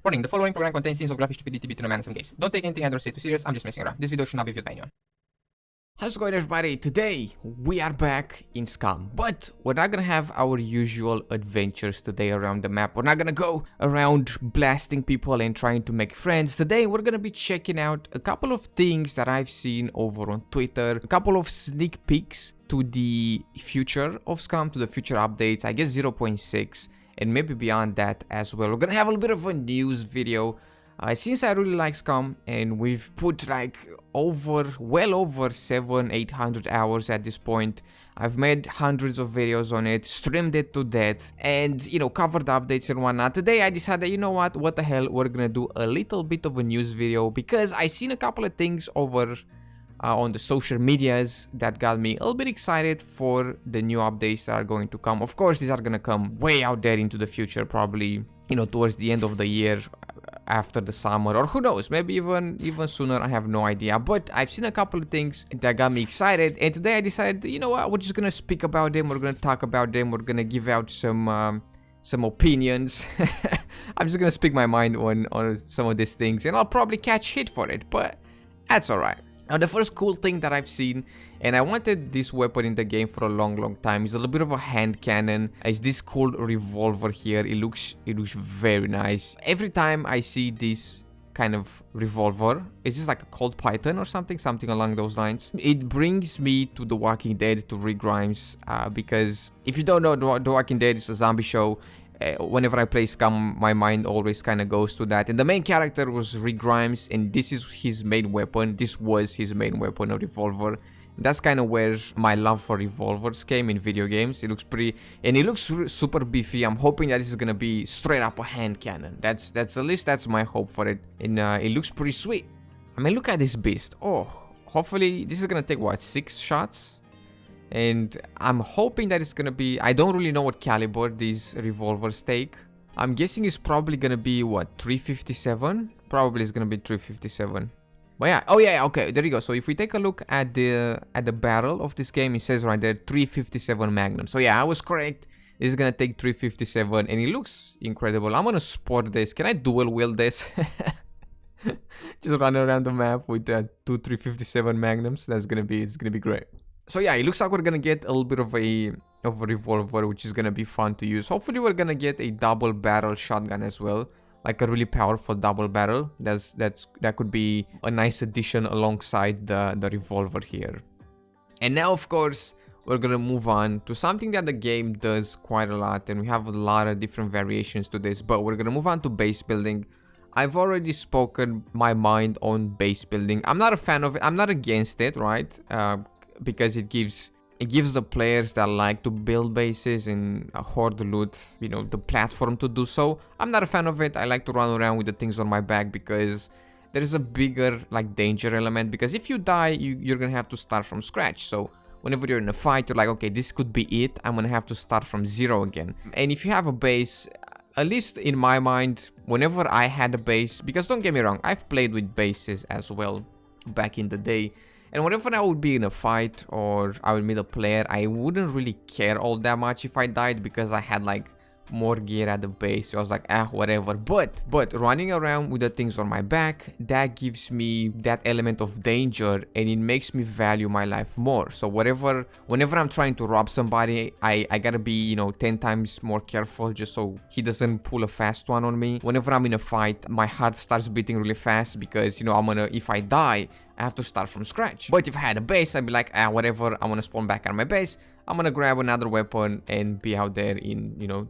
Warning, the following program contains scenes of graphic stupidity between a man and some gays. Don't take anything I say too serious, I'm just messing around. This video should not be viewed by anyone. How's it going, everybody? Today we are back in Scum, but we're not gonna have our usual adventures today around the map. We're not gonna go around blasting people and trying to make friends. Today we're gonna be checking out a couple of things that I've seen over on Twitter, a couple of sneak peeks to the future of Scum, to the future updates, I guess 0.6 and maybe beyond that as well. We're gonna have a little bit of a news video. Since I really like Scum, and we've put like well over 700-800 hours at this point. I've made hundreds of videos on it, streamed it to death, and you know, covered updates and whatnot. Today I decided, you know what the hell, we're gonna do a little bit of a news video because I seen a couple of things over on the social medias that got me a little bit excited for the new updates that are going to come. Of course, these are gonna come way out there into the future, probably, you know, towards the end of the year, after the summer, or who knows, maybe even sooner. I have no idea, but I've seen a couple of things that got me excited, and today I decided, you know what, we're just gonna speak about them, we're gonna talk about them, we're gonna give out some opinions. I'm just gonna speak my mind on some of these things, and I'll probably catch hit for it, but that's alright. Now, the first cool thing that I've seen, and I wanted this weapon in the game for a long time, is a little bit of a hand cannon. It's this cool revolver here. It looks very nice. Every time I see this kind of revolver, is this like a Cold Python or something along those lines? It brings me to The Walking Dead, to Rick Grimes, because if you don't know, The Walking Dead is a zombie show. Whenever I play Scum, my mind always kind of goes to that. And the main character was Rick Grimes, and this is his main weapon. This was his main weapon, a revolver. That's kind of where my love for revolvers came in video games. It looks pretty, and it looks super beefy. I'm hoping that this is gonna be straight up a hand cannon. That's at least that's my hope for it. And it looks pretty sweet. I mean, look at this beast. Oh, hopefully this is gonna take what, 6 shots? And I'm hoping that it's gonna be, I don't really know what caliber these revolvers take. I'm guessing it's probably gonna be what, 357? Probably it's gonna be 357. But yeah, oh yeah, okay, there you go. So if we take a look at the barrel of this game, it says right there 357 Magnum. So yeah, I was correct. This is gonna take 357, and it looks incredible. I'm gonna sport this. Can I dual wield this? Just run around the map with 2 357 Magnums. It's gonna be great. So yeah, it looks like we're gonna get a little bit of a revolver, which is gonna be fun to use. Hopefully we're gonna get a double barrel shotgun as well, like a really powerful double barrel. That could be a nice addition alongside the revolver here. And now, of course, we're gonna move on to something that the game does quite a lot, and we have a lot of different variations to this, but we're gonna move on to base building. I've already spoken my mind on base building. I'm not a fan of it. I'm not against it, right? Because it gives the players that like to build bases and hoard loot, you know, the platform to do so. I'm not a fan of it. I like to run around with the things on my back because there is a bigger like danger element, because if you die, you're gonna have to start from scratch. So whenever you're in a fight, you're like, okay, this could be it, I'm gonna have to start from zero again. And if you have a base, at least in my mind, whenever I had a base, because don't get me wrong, I've played with bases as well back in the day, and whenever I would be in a fight or I would meet a player, I wouldn't really care all that much if I died, because I had like more gear at the base. So I was like, whatever. But running around with the things on my back, that gives me that element of danger, and it makes me value my life more. So whenever I'm trying to rob somebody, I gotta be, you know, 10 times more careful, just so he doesn't pull a fast one on me. Whenever I'm in a fight, my heart starts beating really fast, because, you know, if I die, I have to start from scratch. But if I had a base, I'd be like, whatever, I'm gonna spawn back at my base, I'm gonna grab another weapon and be out there in, you know,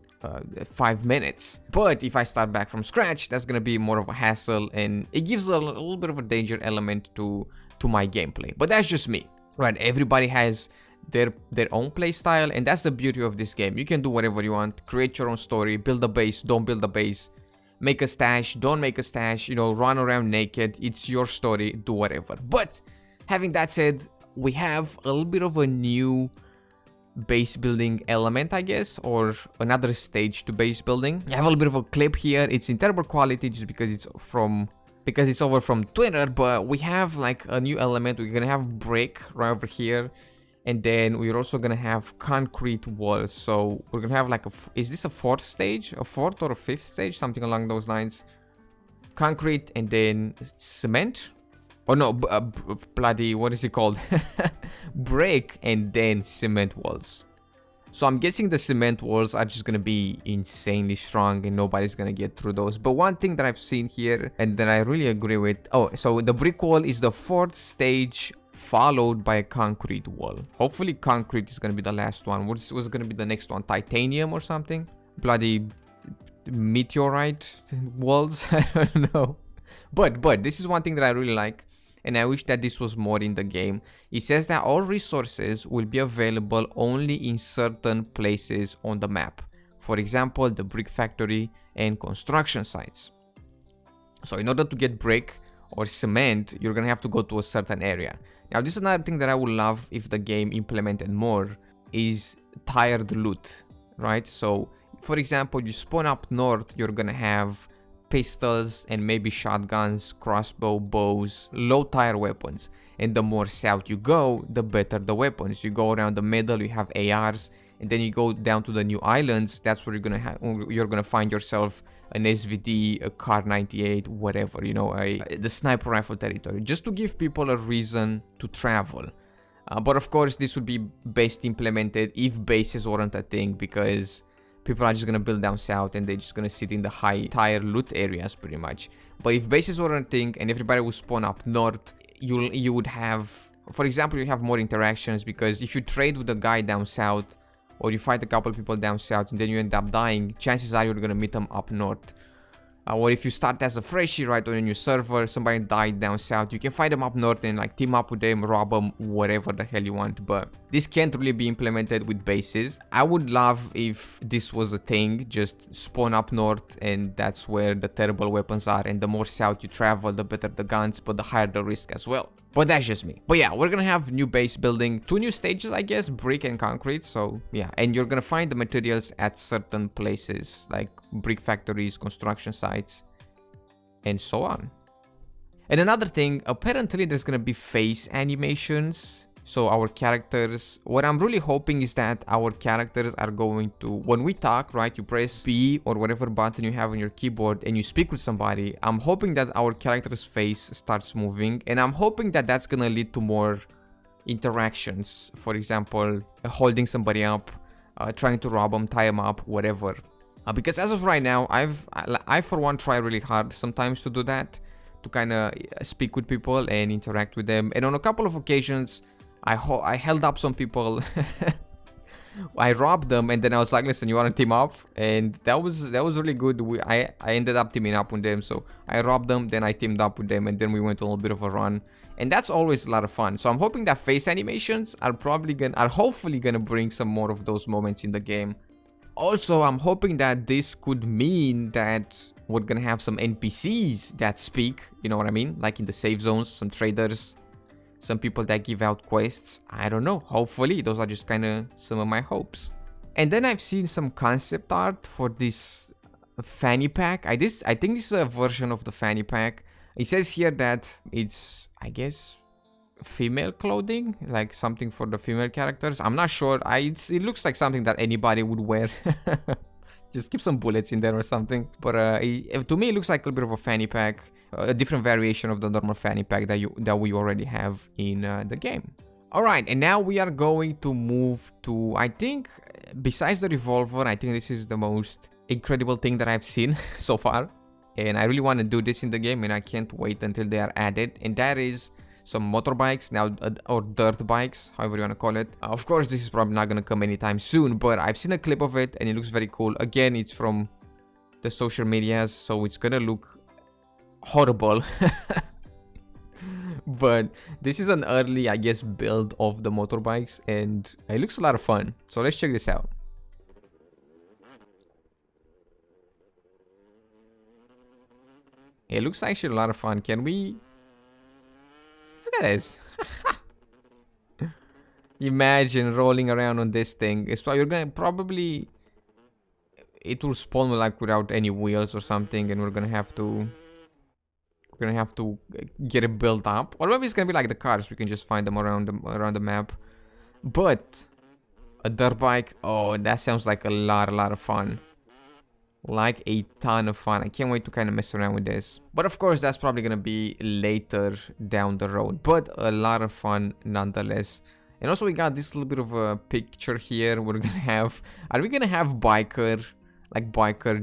5 minutes. But if I start back from scratch, that's gonna be more of a hassle, and it gives a little bit of a danger element to my gameplay. But that's just me, right? Everybody has their own play style, and that's the beauty of this game. You can do whatever you want, create your own story, build a base, don't build a base, make a stash, don't make a stash, you know, run around naked. It's your story, do whatever. But having that said, we have a little bit of a new base building element, I guess, or another stage to base building. I have a little bit of a clip here. It's in terrible quality just because it's over from Twitter, but we have like a new element. We're gonna have brick right over here, and then we're also gonna have concrete walls. So we're gonna have like is this a fourth stage, a fourth or a fifth stage, something along those lines. concrete and then cement. Oh no, bloody, what is it called? Brick and then cement walls. So I'm guessing the cement walls are just gonna be insanely strong and nobody's gonna get through those. But one thing that I've seen here and that I really agree with, oh, so the brick wall is the 4th stage followed by a concrete wall. Hopefully concrete is gonna be the last one. What's gonna be the next one? Titanium or something? Bloody meteorite walls? I don't know. But this is one thing that I really like, and I wish that this was more in the game. It says that all resources will be available only in certain places on the map. For example, the brick factory and construction sites. So in order to get brick or cement, you're gonna have to go to a certain area. Now this is another thing that I would love if the game implemented more, is tiered loot, right? So for example, you spawn up north, you're gonna have pistols and maybe shotguns, crossbow, bows, low tier weapons. And the more south you go, the better the weapons. You go around the middle, you have ARs, and then you go down to the new islands. That's where you're gonna find yourself an SVD, a Car 98, whatever, you know, the sniper rifle territory, just to give people a reason to travel. But of course, this would be best implemented if bases weren't a thing, because people are just gonna build down south and they're just gonna sit in the high tier loot areas pretty much. But if bases weren't a thing and everybody would spawn up north, you would have, for example, you have more interactions, because if you trade with a guy down south or you fight a couple people down south and then you end up dying, chances are you're gonna meet them up north. Or if you start as a freshie right on a new server, somebody died down south, you can find them up north and like team up with them, rob them, whatever the hell you want. But this can't really be implemented with bases. I would love if this was a thing, just spawn up north and that's where the terrible weapons are, and the more south you travel, the better the guns, but the higher the risk as well. But that's just me. But yeah, we're gonna have new base building, 2 new stages, I guess, brick and concrete. So yeah, and you're gonna find the materials at certain places like brick factories, construction sites, and so on. And another thing, apparently there's gonna be face animations. So our characters, what I'm really hoping is that our characters are going to, when we talk, right, you press B or whatever button you have on your keyboard and you speak with somebody, I'm hoping that our character's face starts moving, and I'm hoping that that's gonna lead to more interactions. For example, holding somebody up, trying to rob them, tie them up, whatever. Because as of right now, I for one try really hard sometimes to do that, to kind of speak with people and interact with them. And on a couple of occasions, I held up some people. I robbed them, and then I was like, listen, you want to team up? And that was really good. I ended up teaming up with them. So I robbed them, then I teamed up with them, and then we went on a bit of a run. And that's always a lot of fun. So I'm hoping that face animations are hopefully gonna bring some more of those moments in the game. Also, I'm hoping that this could mean that we're gonna have some NPCs that speak, you know what I mean? Like in the safe zones, some traders, some people that give out quests. I don't know. Hopefully, those are just kind of some of my hopes. And then I've seen some concept art for this Fanny Pack. I think this is a version of the Fanny Pack. It says here that it's, I guess, female clothing, like something for the female characters. I'm not sure. It looks like something that anybody would wear. Just keep some bullets in there or something. But to me, it looks like a bit of a Fanny Pack. A different variation of the normal Fanny Pack that we already have in the game. Alright, and now we are going to move to, I think, besides the Revolver, I think this is the most incredible thing that I've seen so far. And I really want to do this in the game, and I can't wait until they are added. And that is some motorbikes now, or dirt bikes, however you want to call it. Of course, this is probably not going to come anytime soon, but I've seen a clip of it and it looks very cool. Again, it's from the social medias, so it's going to look horrible. But this is an early, I guess, build of the motorbikes, and it looks a lot of fun. So let's check this out. It looks actually a lot of fun. Can we... Look at this. Imagine rolling around on this thing. So you're gonna probably... It will spawn like without any wheels or something, and we're gonna have to get it built up. Or maybe it's gonna be like the cars, we can just find them around the map. But a dirt bike, oh, that sounds like a lot of fun. like a ton of fun. I can't wait to kind of mess around with this. But of course, that's probably gonna be later down the road. But a lot of fun nonetheless. And also we got this little bit of a picture here. We're gonna have, are we gonna have biker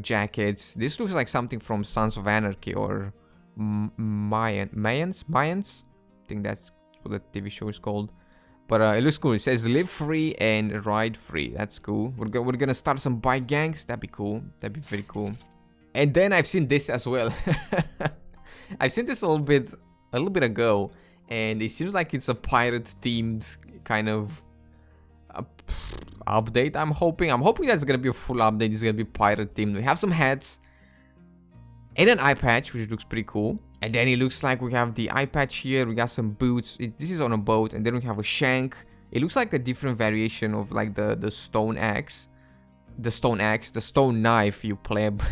jackets? This looks like something from Sons of Anarchy or Mayans? I think that's what the TV show is called. But it looks cool. It says live free and ride free. That's cool. We're gonna start some bike gangs. That'd be cool. That'd be very cool. And then I've seen this as well. I've seen this a little bit ago, and it seems like it's a pirate themed kind of update. I'm hoping that's gonna be a full update. It's gonna be pirate themed. We have some hats and an eye patch, which looks pretty cool. And then it looks like we have the eye patch here. We got some boots. This is on a boat, and then we have a shank. It looks like a different variation of like the stone axe, the stone knife, you pleb.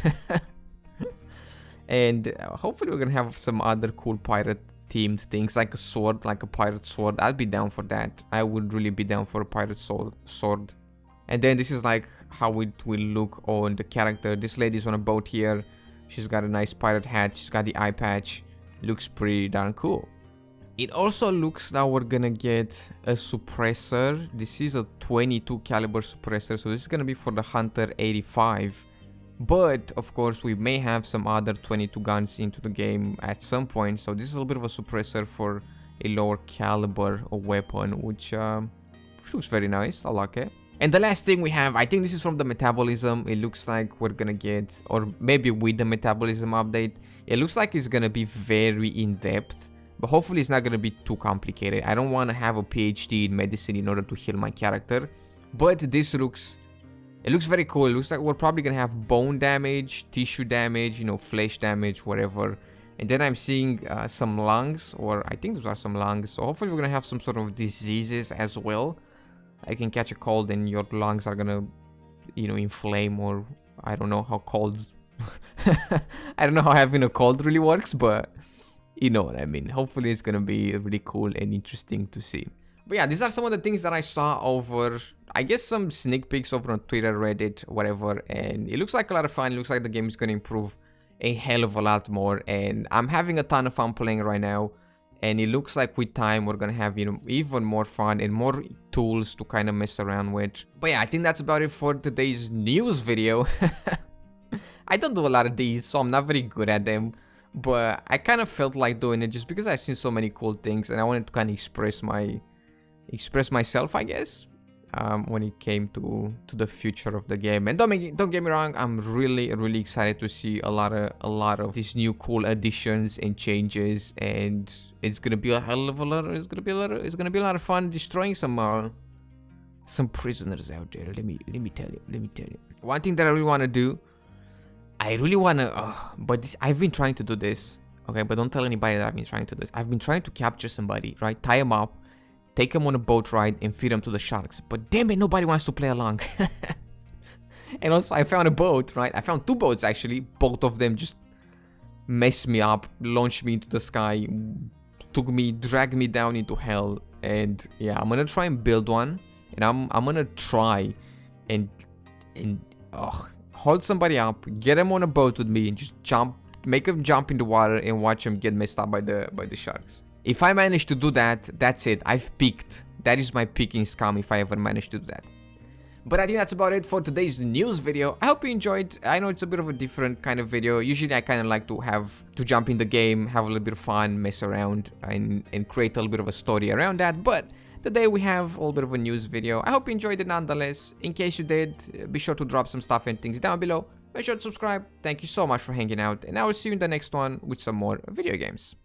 And hopefully we're gonna have some other cool pirate themed things, like a sword, like a pirate sword. I'd be down for that. I would really be down for a pirate sword. And then this is like how it will look on the character. This lady's on a boat here. She's got a nice pirate hat. She's got the eye patch. Looks pretty darn cool. It also looks like we're gonna get a suppressor. This is a 22 caliber suppressor, so this is gonna be for the Hunter 85. But of course, we may have some other 22 guns into the game at some point. So this is a little bit of a suppressor for a lower caliber weapon, which looks very nice. I like it. And the last thing we have, I think this is from the metabolism. It looks like we're gonna get, or maybe with the metabolism update, it looks like it's gonna be very in-depth, but hopefully it's not gonna be too complicated. I don't want to have a PhD in medicine in order to heal my character, but this looks, it looks very cool. It looks like we're probably gonna have bone damage, tissue damage, you know, flesh damage, whatever. And then I'm seeing some lungs, or I think those are some lungs. So hopefully we're gonna have some sort of diseases as well. I can catch a cold and your lungs are gonna, you know, inflame, or I don't know how cold I don't know how having a cold really works, but you know what I mean. Hopefully it's gonna be really cool and interesting to see. But yeah, these are some of the things that I saw over, I guess, some sneak peeks over on Twitter, Reddit, whatever, and it looks like a lot of fun. It looks like the game is gonna improve a hell of a lot more, and I'm having a ton of fun playing right now. And it looks like with time we're gonna have, you know, even more fun and more tools to kind of mess around with. But yeah, I think that's about it for today's news video. I don't do a lot of these, so I'm not very good at them. But I kind of felt like doing it just because I've seen so many cool things, and I wanted to kind of express myself, I guess, when it came to the future of the game. And don't get me wrong, I'm really excited to see a lot of these new cool additions and changes, and it's gonna be a hell of a lot. It's gonna be a lot of fun destroying some prisoners out there. Let me tell you. One thing that I really want to do, but I've been trying to do this. Okay, but don't tell anybody that I've been trying to do this. I've been trying to capture somebody, right? Tie them up, take them on a boat ride, and feed them to the sharks. But damn it, nobody wants to play along. And also, I found a boat, right? I found two boats, actually. Both of them just messed me up, launched me into the sky, dragged me down into hell. And yeah, I'm gonna try and build one. And I'm gonna try and hold somebody up, get them on a boat with me, and just make them jump in the water and watch them get messed up by the sharks. If I manage to do that, that's it. I've peaked. That is my peak in Scum if I ever manage to do that. But I think that's about it for today's news video. I hope you enjoyed. I know it's a bit of a different kind of video. Usually I kind of like to jump in the game, have a little bit of fun, mess around, and create a little bit of a story around that. But today we have a little bit of a news video. I hope you enjoyed it nonetheless. In case you did, be sure to drop some stuff and things down below. Make sure to subscribe. Thank you so much for hanging out, and I will see you in the next one with some more video games.